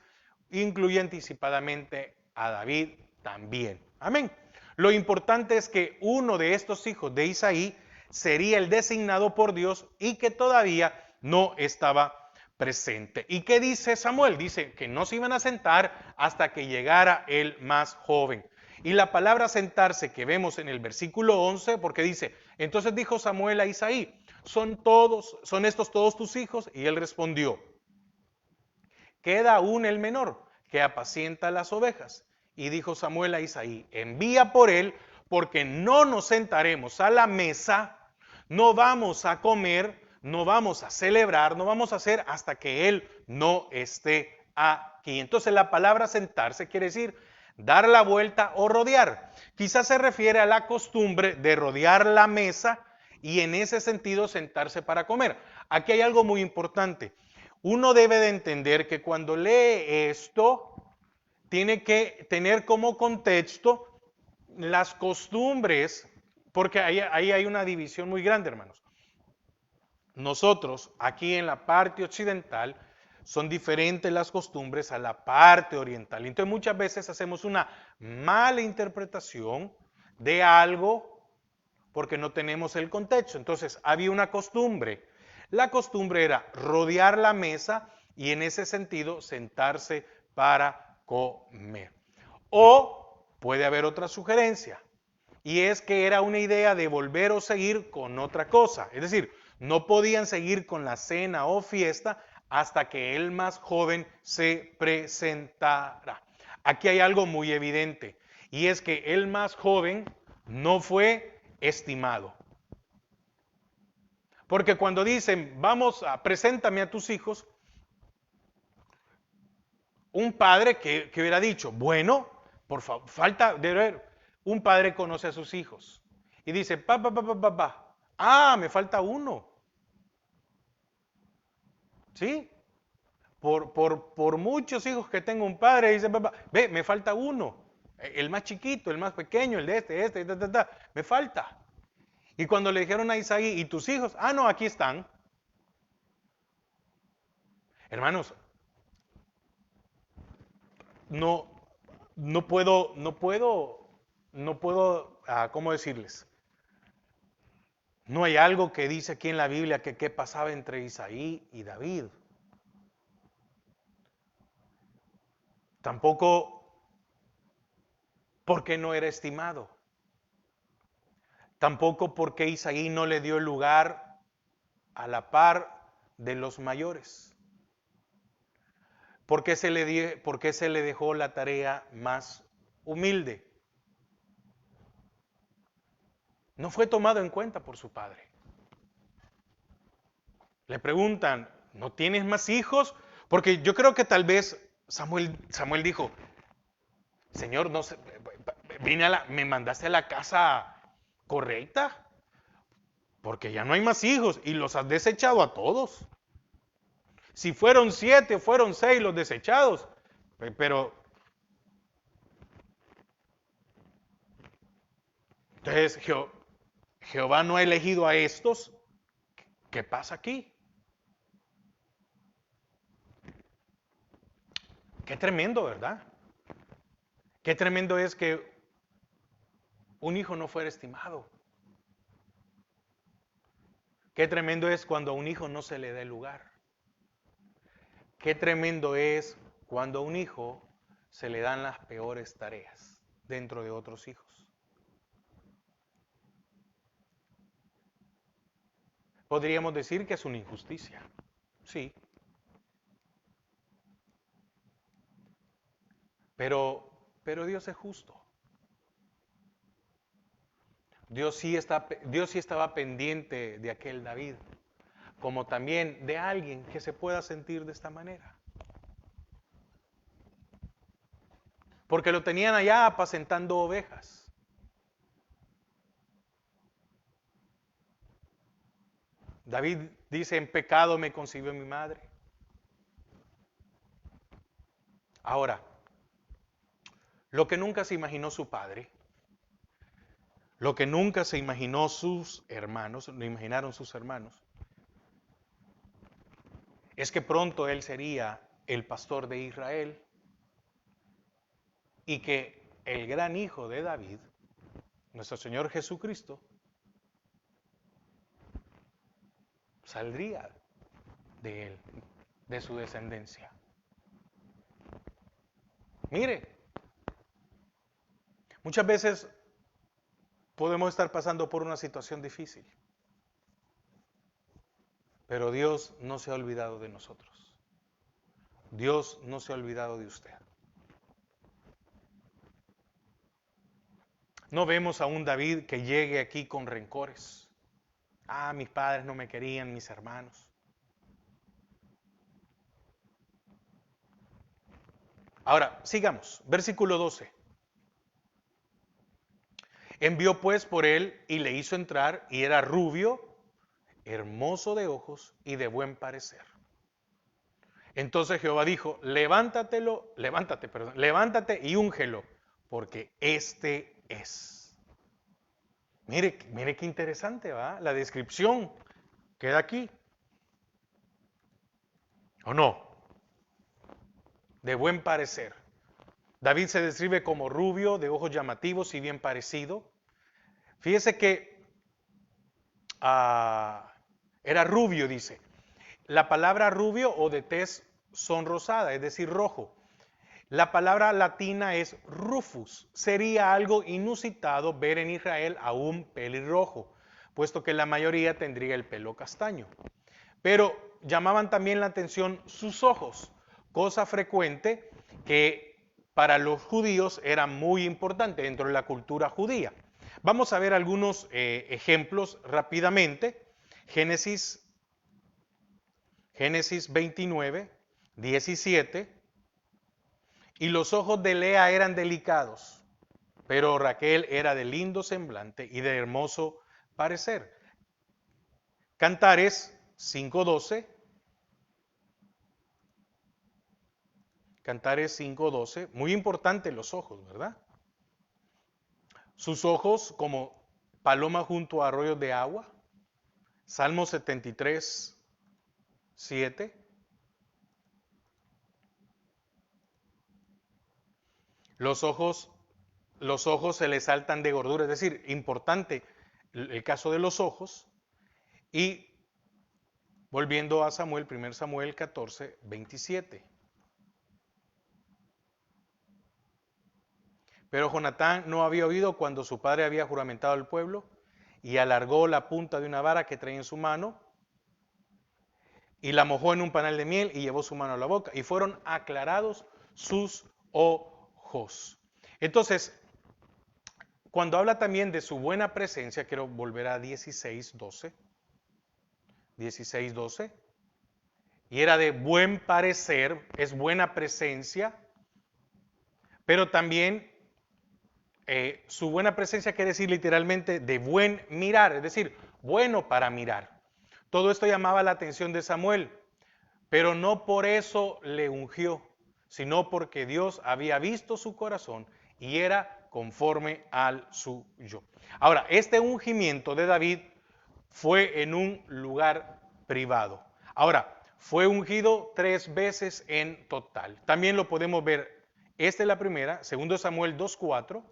incluye anticipadamente a David también. Amén. Lo importante es que uno de estos hijos de Isaí sería el designado por Dios y que todavía no estaba presente. ¿Y qué dice Samuel? Dice que no se iban a sentar hasta que llegara el más joven. Y la palabra sentarse que vemos en el versículo 11, porque dice, entonces dijo Samuel a Isaí, son estos todos tus hijos? Y él respondió, queda aún el menor, que apacienta las ovejas. Y dijo Samuel a Isaí, envía por él, porque no nos sentaremos a la mesa, no vamos a comer, no vamos a celebrar, no vamos a hacer hasta que él no esté aquí. Entonces la palabra sentarse quiere decir dar la vuelta o rodear. Quizás se refiere a la costumbre de rodear la mesa y en ese sentido sentarse para comer. Aquí hay algo muy importante. Uno debe de entender que cuando lee esto, tiene que tener como contexto las costumbres, porque ahí hay una división muy grande, hermanos. Nosotros, aquí en la parte occidental, son diferentes las costumbres a la parte oriental. Entonces muchas veces hacemos una mala interpretación de algo porque no tenemos el contexto. Entonces había una costumbre. La costumbre era rodear la mesa y en ese sentido sentarse para comer. O puede haber otra sugerencia, y es que era una idea de volver o seguir con otra cosa. Es decir, no podían seguir con la cena o fiesta hasta que el más joven se presentara. Aquí hay algo muy evidente, y es que el más joven no fue estimado. Porque cuando dicen, preséntame a tus hijos, un padre que hubiera dicho, bueno, por favor, falta de ver, un padre conoce a sus hijos y dice, me falta uno. ¿Sí? Por muchos hijos que tengo un padre, dice, papá, ve, me falta uno. El más chiquito, el más pequeño, el de me falta. Y cuando le dijeron a Isaí, ¿y tus hijos? No, aquí están. Hermanos, no, no puedo, ¿cómo decirles? No hay algo que dice aquí en la Biblia que qué pasaba entre Isaí y David. Tampoco porque no era estimado. Tampoco porque Isaí no le dio el lugar a la par de los mayores. ¿Por qué se le dejó la tarea más humilde? No fue tomado en cuenta por su padre. Le preguntan, ¿no tienes más hijos? Porque yo creo que tal vez Samuel dijo, Señor, no sé, me mandaste a la casa correcta, porque ya no hay más hijos y los has desechado a todos. Si fueron 7 o fueron 6 los desechados, pero entonces Jehová no ha elegido a estos. ¿Qué pasa aquí? Qué tremendo, ¿verdad? Qué tremendo es que un hijo no fuera estimado. Qué tremendo es cuando a un hijo no se le da el lugar. Qué tremendo es cuando a un hijo se le dan las peores tareas dentro de otros hijos. Podríamos decir que es una injusticia. Sí, pero Dios es justo. Dios sí estaba pendiente de aquel David, como también de alguien que se pueda sentir de esta manera. Porque lo tenían allá apacentando ovejas. David dice, en pecado me concibió mi madre. Ahora, lo que nunca se imaginó su padre, lo que nunca se imaginó sus hermanos, lo imaginaron sus hermanos, es que pronto él sería el pastor de Israel y que el gran hijo de David, nuestro Señor Jesucristo, saldría de él, de su descendencia. Mire, muchas veces podemos estar pasando por una situación difícil, pero Dios no se ha olvidado de nosotros. Dios no se ha olvidado de usted. No vemos a un David que llegue aquí con rencores. Ah, mis padres no me querían, mis hermanos. Ahora, sigamos. Versículo 12. Envió pues por él y le hizo entrar, y era rubio, hermoso de ojos y de buen parecer. Entonces Jehová dijo, levántate y úngelo, porque este es. Mire qué interesante, ¿va? La descripción queda aquí. ¿O no? De buen parecer. David se describe como rubio, de ojos llamativos y bien parecido. Fíjese que era rubio, dice. La palabra rubio o de tez sonrosada, es decir, rojo. La palabra latina es rufus. Sería algo inusitado ver en Israel a un pelirrojo, puesto que la mayoría tendría el pelo castaño. Pero llamaban también la atención sus ojos, cosa frecuente que para los judíos era muy importante dentro de la cultura judía. Vamos a ver algunos ejemplos rápidamente. Génesis 29, 17. Y los ojos de Lea eran delicados, pero Raquel era de lindo semblante y de hermoso parecer. Cantares 5:12. Cantares 5:12. Muy importante los ojos, ¿verdad? Sus ojos como paloma junto a arroyos de agua. Salmo 73:7. Los ojos se le saltan de gordura, es decir, importante el caso de los ojos. Y volviendo a Samuel, 1 Samuel 14:27. Pero Jonatán no había oído cuando su padre había juramentado al pueblo y alargó la punta de una vara que traía en su mano y la mojó en un panal de miel y llevó su mano a la boca y fueron aclarados sus ojos. Entonces, cuando habla también de su buena presencia, quiero volver a 16:12. 16:12. Y era de buen parecer, es buena presencia, pero también su buena presencia quiere decir literalmente de buen mirar, es decir, bueno para mirar. Todo esto llamaba la atención de Samuel, pero no por eso le ungió, sino porque Dios había visto su corazón y era conforme al suyo. Ahora, este ungimiento de David fue en un lugar privado. Ahora, fue ungido 3 veces en total. También lo podemos ver, esta es la primera, 2 Samuel 2:4.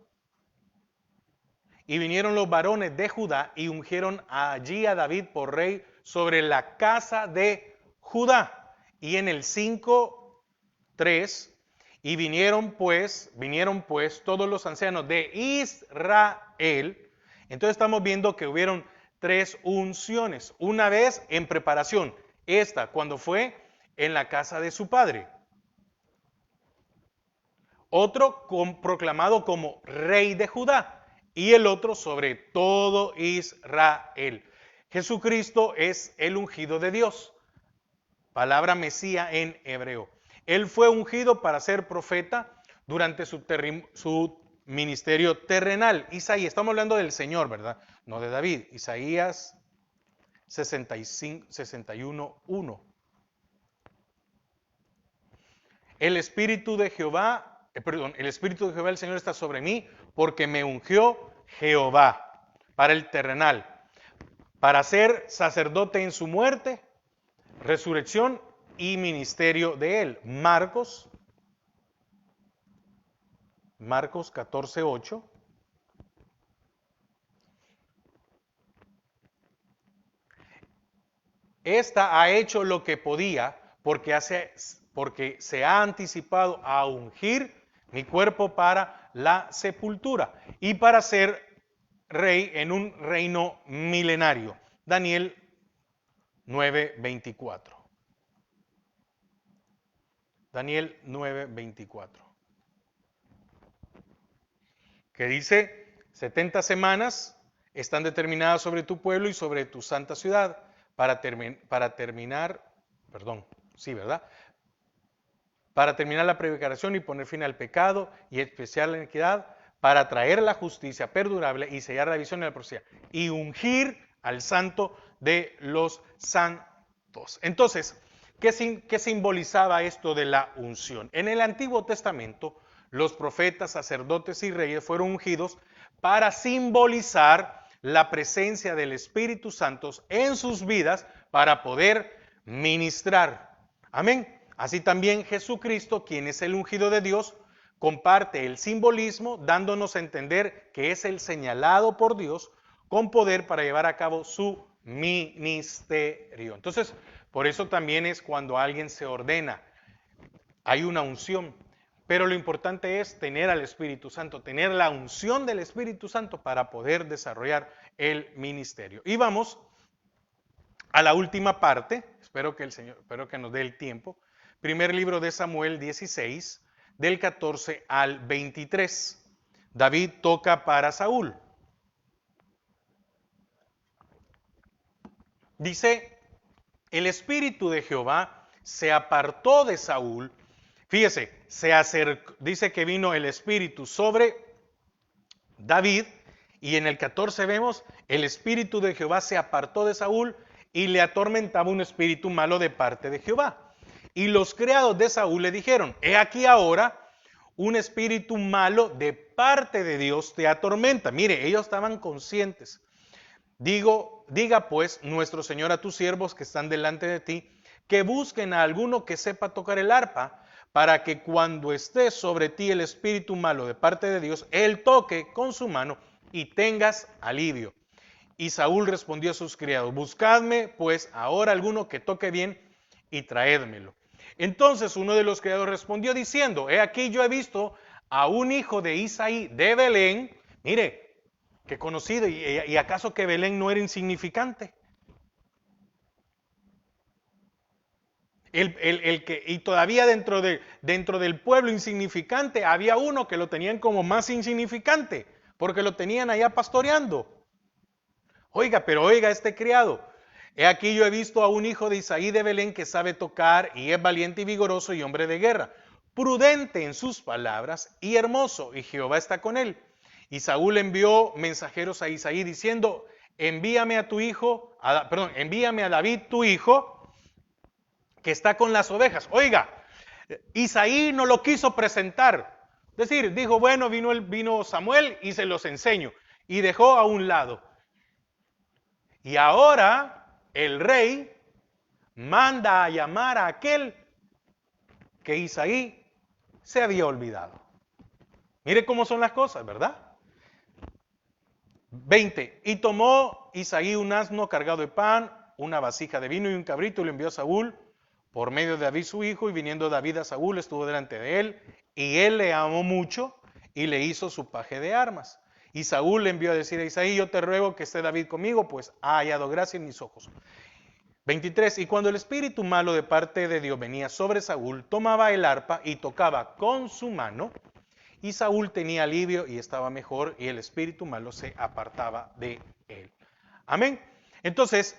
Y vinieron los varones de Judá y ungieron allí a David por rey sobre la casa de Judá. Y en el 5:3, y vinieron pues todos los ancianos de Israel. Entonces estamos viendo que hubieron 3 unciones. Una vez en preparación, esta cuando fue en la casa de su padre. Otro proclamado como rey de Judá. y el otro sobre todo Israel. Jesucristo es el ungido de Dios, palabra Mesía en hebreo. Él fue ungido para ser profeta durante su ministerio terrenal. Isaías, estamos hablando del Señor, ¿verdad? No de David. Isaías 61:1. El Espíritu de Jehová, el Espíritu de Jehová el Señor está sobre mí porque me ungió Jehová para el terrenal, para ser sacerdote en su muerte, resurrección y ministerio de él. Marcos 14:8. Esta ha hecho lo que podía porque se ha anticipado a ungir mi cuerpo para la sepultura y para ser rey en un reino milenario. Daniel 9:24. Daniel 9:24. Que dice, 70 semanas están determinadas sobre tu pueblo y sobre tu santa ciudad para terminar, perdón, sí, ¿verdad? Para terminar la prevaricación y poner fin al pecado y especial la iniquidad, para traer la justicia perdurable y sellar la visión y la profecía, y ungir al santo de los santos. Entonces, ¿qué simbolizaba esto de la unción? En el Antiguo Testamento, los profetas, sacerdotes y reyes fueron ungidos para simbolizar la presencia del Espíritu Santo en sus vidas para poder ministrar. Amén. Así también Jesucristo, quien es el ungido de Dios, comparte el simbolismo dándonos a entender que es el señalado por Dios con poder para llevar a cabo su ministerio. Entonces, por eso también es cuando alguien se ordena, hay una unción. Pero lo importante es tener al Espíritu Santo, tener la unción del Espíritu Santo para poder desarrollar el ministerio. Y vamos a la última parte, espero que nos dé el tiempo. Primer libro de Samuel 16, del 14 al 23. David toca para Saúl. Dice, el Espíritu de Jehová se apartó de Saúl. Fíjese, dice que vino el Espíritu sobre David, y en el 14 vemos, el Espíritu de Jehová se apartó de Saúl y le atormentaba un espíritu malo de parte de Jehová. Y los criados de Saúl le dijeron, he aquí ahora un espíritu malo de parte de Dios te atormenta. Mire, ellos estaban conscientes. Diga pues nuestro Señor a tus siervos que están delante de ti, que busquen a alguno que sepa tocar el arpa, para que cuando esté sobre ti el espíritu malo de parte de Dios, él toque con su mano y tengas alivio. Y Saúl respondió a sus criados, buscadme pues ahora alguno que toque bien y traédmelo. Entonces uno de los criados respondió diciendo, he aquí yo he visto a un hijo de Isaí de Belén, mire, qué conocido, y acaso que Belén no era insignificante. Y todavía dentro del pueblo insignificante había uno que lo tenían como más insignificante, porque lo tenían allá pastoreando. Oiga, pero oiga este criado, he aquí yo he visto a un hijo de Isaí de Belén que sabe tocar y es valiente y vigoroso y hombre de guerra, prudente en sus palabras y hermoso, y Jehová está con él. Y Saúl envió mensajeros a Isaí diciendo, envíame a David tu hijo, que está con las ovejas. Oiga, Isaí no lo quiso presentar. Es decir, dijo, bueno, vino Samuel y se los enseño. Y dejó a un lado. Y ahora el rey manda a llamar a aquel que Isaí se había olvidado. Mire cómo son las cosas, ¿verdad? 20. Y tomó Isaí un asno cargado de pan, una vasija de vino y un cabrito y lo envió a Saúl por medio de David su hijo, y viniendo David a Saúl estuvo delante de él, y él le amó mucho y le hizo su paje de armas. Y Saúl le envió a decir a Isaí, yo te ruego que esté David conmigo, pues ha hallado gracia en mis ojos. 23. Y cuando el espíritu malo de parte de Dios venía sobre Saúl, tomaba el arpa y tocaba con su mano, y Saúl tenía alivio y estaba mejor y el espíritu malo se apartaba de él. Amén. Entonces,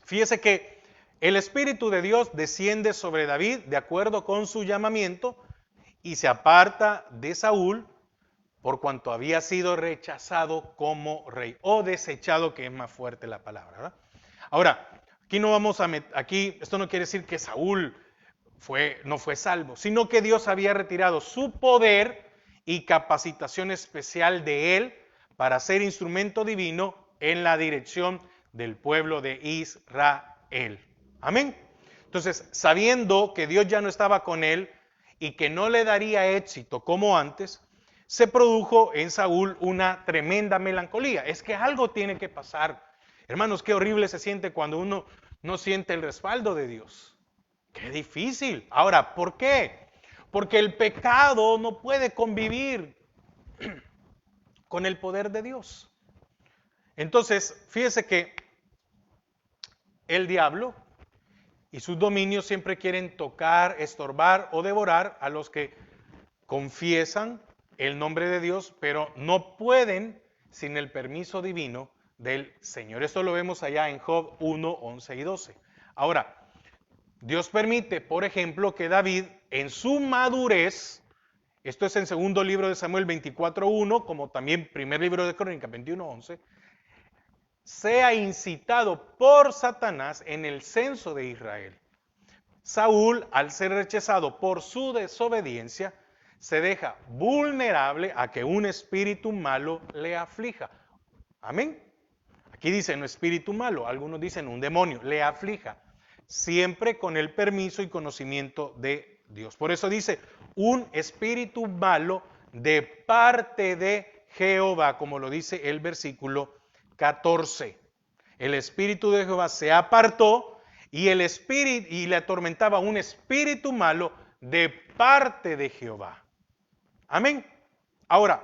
fíjese que el Espíritu de Dios desciende sobre David de acuerdo con su llamamiento y se aparta de Saúl por cuanto había sido rechazado como rey o desechado, que es más fuerte la palabra, ¿verdad? Ahora, aquí no vamos a aquí esto no quiere decir que Saúl no fue salvo, sino que Dios había retirado su poder y capacitación especial de él para ser instrumento divino en la dirección del pueblo de Israel. Amén. Entonces, sabiendo que Dios ya no estaba con él y que no le daría éxito como antes, se produjo en Saúl una tremenda melancolía. Es que algo tiene que pasar. Hermanos, qué horrible se siente cuando uno no siente el respaldo de Dios. Qué difícil. Ahora, ¿por qué? Porque el pecado no puede convivir con el poder de Dios. Entonces, fíjese que el diablo y sus dominios siempre quieren tocar, estorbar o devorar a los que confiesan el nombre de Dios, pero no pueden sin el permiso divino del Señor. Esto lo vemos allá en Job 1, 11 y 12. Ahora, Dios permite, por ejemplo, que David en su madurez, esto es en segundo libro de Samuel 24:1, como también primer libro de Crónicas 21:11, sea incitado por Satanás en el censo de Israel. Saúl, al ser rechazado por su desobediencia, se deja vulnerable a que un espíritu malo le aflija. Amén. Aquí dicen no espíritu malo, algunos dicen un demonio, le aflija, siempre con el permiso y conocimiento de Dios. Por eso dice, un espíritu malo de parte de Jehová, como lo dice el versículo 14. El espíritu de Jehová se apartó y el espíritu y le atormentaba un espíritu malo de parte de Jehová. Amén. Ahora,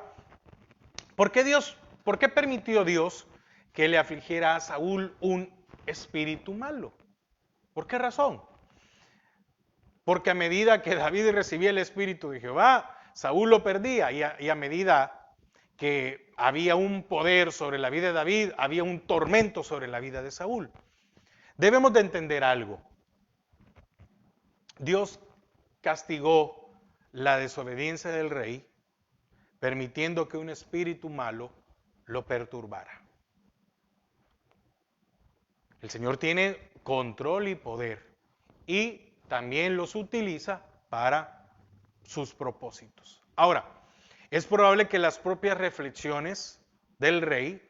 por qué permitió Dios que le afligiera a Saúl un espíritu malo? ¿Por qué razón? Porque a medida que David recibía el espíritu de Jehová, Saúl lo perdía y a medida que había un poder sobre la vida de David, había un tormento sobre la vida de Saúl. Debemos de entender algo. Dios castigó la desobediencia del rey, permitiendo que un espíritu malo lo perturbara. El Señor tiene control y poder y también los utiliza para sus propósitos. Ahora, es probable que las propias reflexiones del rey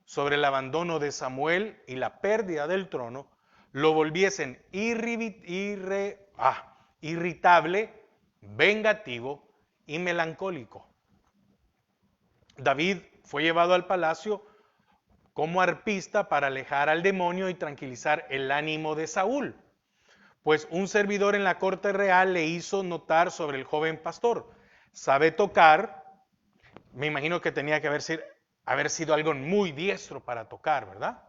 sobre el abandono de Samuel y la pérdida del trono lo volviesen irritable, vengativo y melancólico. David fue llevado al palacio como arpista para alejar al demonio y tranquilizar el ánimo de Saúl, pues un servidor en la corte real le hizo notar sobre el joven pastor: sabe tocar, me imagino que tenía que haber sido algo muy diestro para tocar, ¿verdad?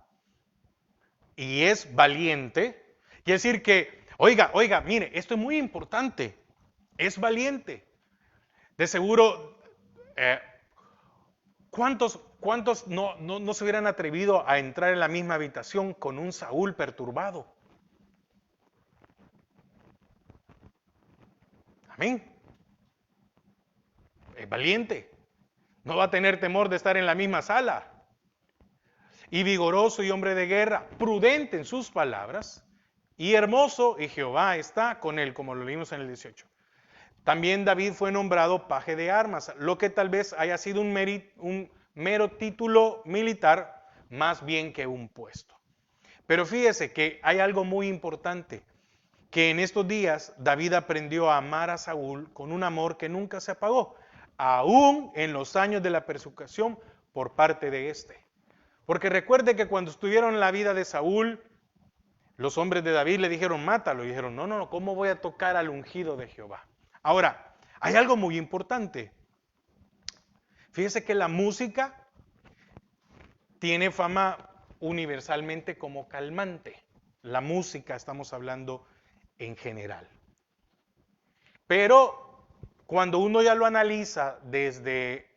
Y es valiente. Quiere decir que, oiga, mire, esto es muy importante, es valiente. De seguro, ¿cuántos no se hubieran atrevido a entrar en la misma habitación con un Saúl perturbado? Amén. Es valiente. No va a tener temor de estar en la misma sala. Y vigoroso y hombre de guerra, prudente en sus palabras, y hermoso, y Jehová está con él, como lo leímos en el 18. También David fue nombrado paje de armas, lo que tal vez haya sido un mero título militar, más bien que un puesto. Pero fíjese que hay algo muy importante, que en estos días David aprendió a amar a Saúl con un amor que nunca se apagó, aún en los años de la persecución por parte de éste. Porque recuerde que cuando estuvieron en la vida de Saúl, los hombres de David le dijeron, mátalo. Y dijeron, no, ¿cómo voy a tocar al ungido de Jehová? Ahora, hay algo muy importante. Fíjese que la música tiene fama universalmente como calmante. La música, estamos hablando en general. Pero cuando uno ya lo analiza desde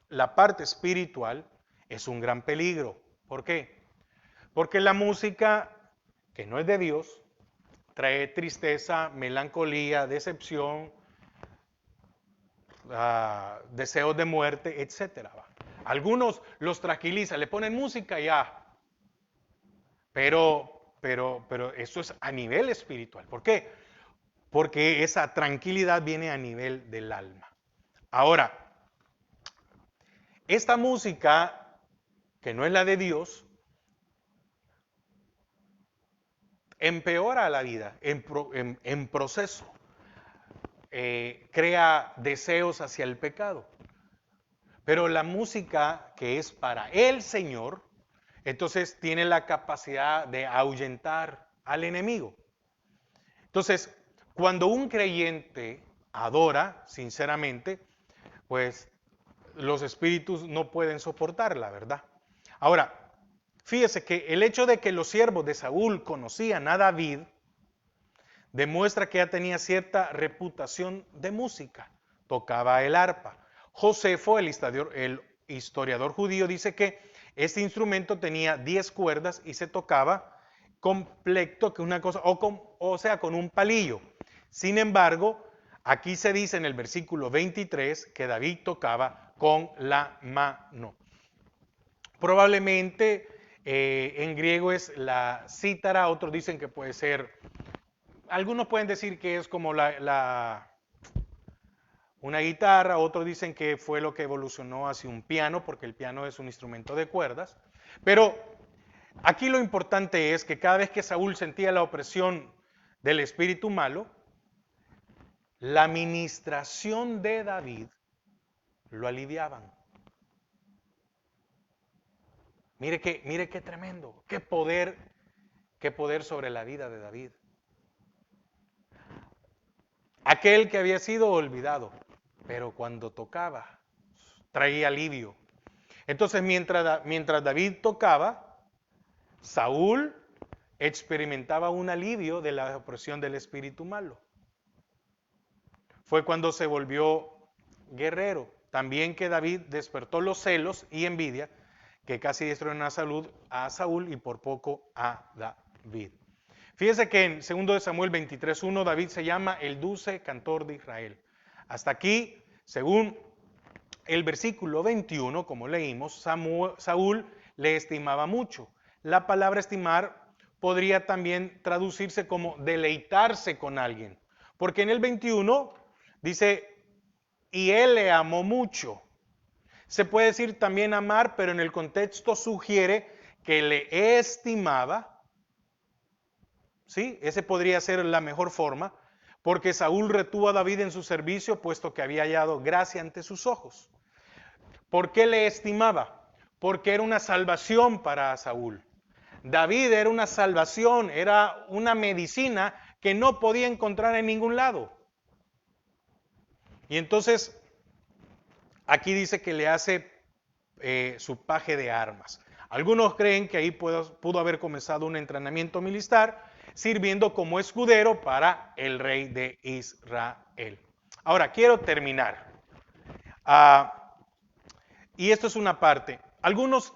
la parte espiritual, es un gran peligro. ¿Por qué? Porque la música que no es de Dios trae tristeza, melancolía, decepción, deseos de muerte, etcétera. Algunos los tranquilizan, le ponen música y ya. Pero eso es a nivel espiritual. ¿Por qué? Porque esa tranquilidad viene a nivel del alma. Ahora, esta música, que no es la de Dios, empeora la vida en proceso. Crea deseos hacia el pecado. Pero la música que es para el Señor, entonces tiene la capacidad de ahuyentar al enemigo. Entonces, cuando un creyente adora sinceramente, pues los espíritus no pueden soportarla, ¿verdad? Ahora, fíjese que el hecho de que los siervos de Saúl conocían a David demuestra que ya tenía cierta reputación de música. Tocaba el arpa. Josefo, el historiador judío, dice que este instrumento tenía 10 cuerdas y se tocaba completo, que una cosa, o sea, con un palillo. Sin embargo, aquí se dice en el versículo 23 que David tocaba con la mano. Probablemente en griego es la cítara, otros dicen que puede ser, algunos pueden decir que es como una guitarra, otros dicen que fue lo que evolucionó hacia un piano, porque el piano es un instrumento de cuerdas. Pero aquí lo importante es que cada vez que Saúl sentía la opresión del espíritu malo, la ministración de David lo aliviaban. Mire qué tremendo, qué poder sobre la vida de David. Aquel que había sido olvidado, pero cuando tocaba, traía alivio. Entonces, mientras David tocaba, Saúl experimentaba un alivio de la opresión del espíritu malo. Fue cuando se volvió guerrero. También que David despertó los celos y envidia que casi destruyeron a Saúl y por poco a David. Fíjese que en 2 Samuel 23:1 David se llama el dulce cantor de Israel. Hasta aquí, según el versículo 21, como leímos, Saúl le estimaba mucho. La palabra estimar podría también traducirse como deleitarse con alguien. Porque en el 21 dice, y él le amó mucho. Se puede decir también amar, pero en el contexto sugiere que le estimaba. ¿Sí? Ese podría ser la mejor forma, porque Saúl retuvo a David en su servicio, puesto que había hallado gracia ante sus ojos. ¿Por qué le estimaba? Porque era una salvación para Saúl. David era una salvación, era una medicina que no podía encontrar en ningún lado. Y entonces, aquí dice que le hace su paje de armas. Algunos creen que ahí pudo haber comenzado un entrenamiento militar, sirviendo como escudero para el rey de Israel. Ahora, quiero terminar. Y esto es una parte. Algunos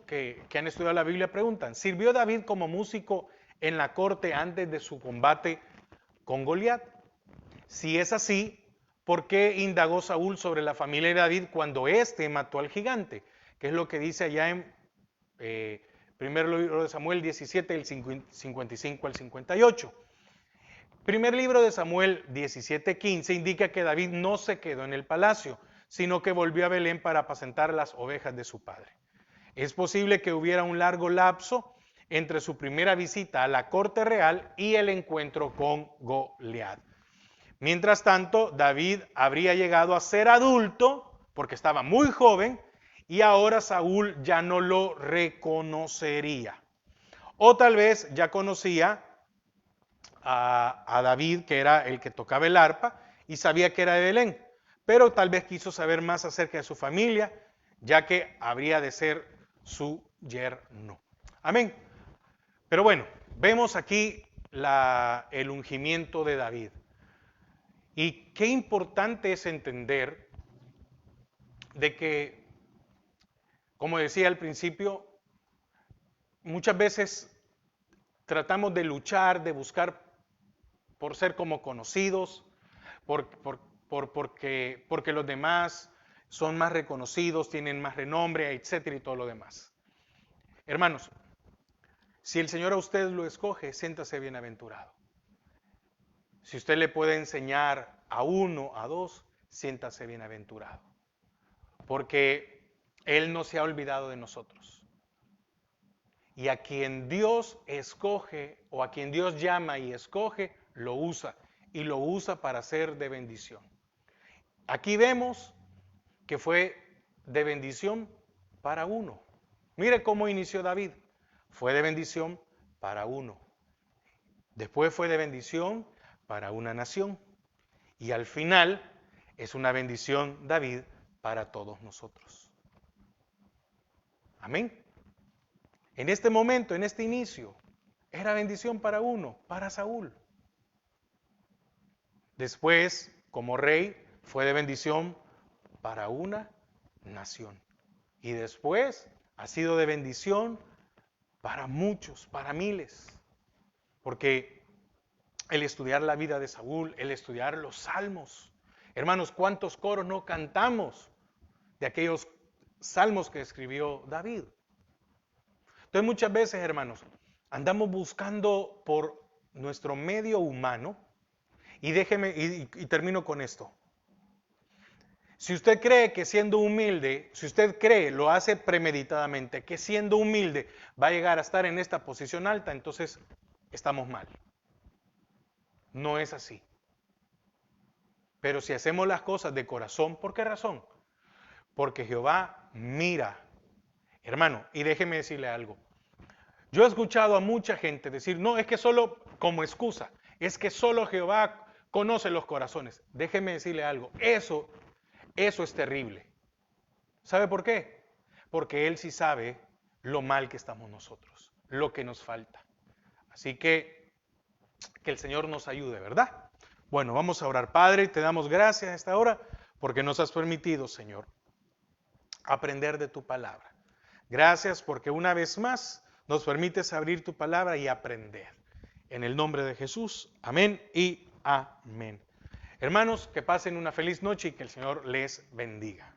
que han estudiado la Biblia preguntan, ¿sirvió David como músico en la corte antes de su combate con Goliat? Si es así, ¿por qué indagó Saúl sobre la familia de David cuando éste mató al gigante? Que es lo que dice allá en primer libro de Samuel 17, del 55 al 58. Primer libro de Samuel 17:15 indica que David no se quedó en el palacio, sino que volvió a Belén para apacentar las ovejas de su padre. Es posible que hubiera un largo lapso entre su primera visita a la corte real y el encuentro con Goliat. Mientras tanto, David habría llegado a ser adulto, porque estaba muy joven, y ahora Saúl ya no lo reconocería. O tal vez ya conocía a David, que era el que tocaba el arpa, y sabía que era de Belén, pero tal vez quiso saber más acerca de su familia, ya que habría de ser su yerno. Amén. Pero bueno, vemos aquí el ungimiento de David. Y qué importante es entender de que, como decía al principio, muchas veces tratamos de luchar, de buscar por ser como conocidos, por, por- porque los demás son más reconocidos, tienen más renombre, etcétera, y todo lo demás. Hermanos, si el Señor a usted lo escoge, siéntase bienaventurado. Si usted le puede enseñar a uno, a dos, siéntase bienaventurado. Porque Él no se ha olvidado de nosotros. Y a quien Dios escoge o a quien Dios llama y escoge, lo usa. Y lo usa para ser de bendición. Aquí vemos que fue de bendición para uno. Mire cómo inició David. Fue de bendición para uno. Después fue de bendición para una nación. Y al final es una bendición David para todos nosotros. Amén. En este momento, en este inicio, era bendición para uno, para Saúl. Después, como rey, fue de bendición para una nación. Y después ha sido de bendición para muchos, para miles. Porque el estudiar la vida de Saúl, el estudiar los salmos. Hermanos, ¿cuántos coros no cantamos de aquellos salmos que escribió David? Entonces muchas veces, hermanos, andamos buscando por nuestro medio humano y déjeme y termino con esto. Si usted cree que siendo humilde, si usted cree, lo hace premeditadamente, que siendo humilde va a llegar a estar en esta posición alta, entonces estamos mal. No es así. Pero si hacemos las cosas de corazón, ¿por qué razón? Porque Jehová mira. Hermano, y déjeme decirle algo. Yo he escuchado a mucha gente decir, no, es que solo como excusa, es que solo Jehová conoce los corazones. Déjeme decirle algo, eso es terrible. ¿Sabe por qué? Porque Él sí sabe lo mal que estamos nosotros, lo que nos falta. Así que el Señor nos ayude, ¿verdad? Bueno, vamos a orar. Padre, te damos gracias a esta hora porque nos has permitido, Señor, aprender de tu palabra. Gracias porque una vez más nos permites abrir tu palabra y aprender. En el nombre de Jesús, amén y amén. Hermanos, que pasen una feliz noche y que el Señor les bendiga.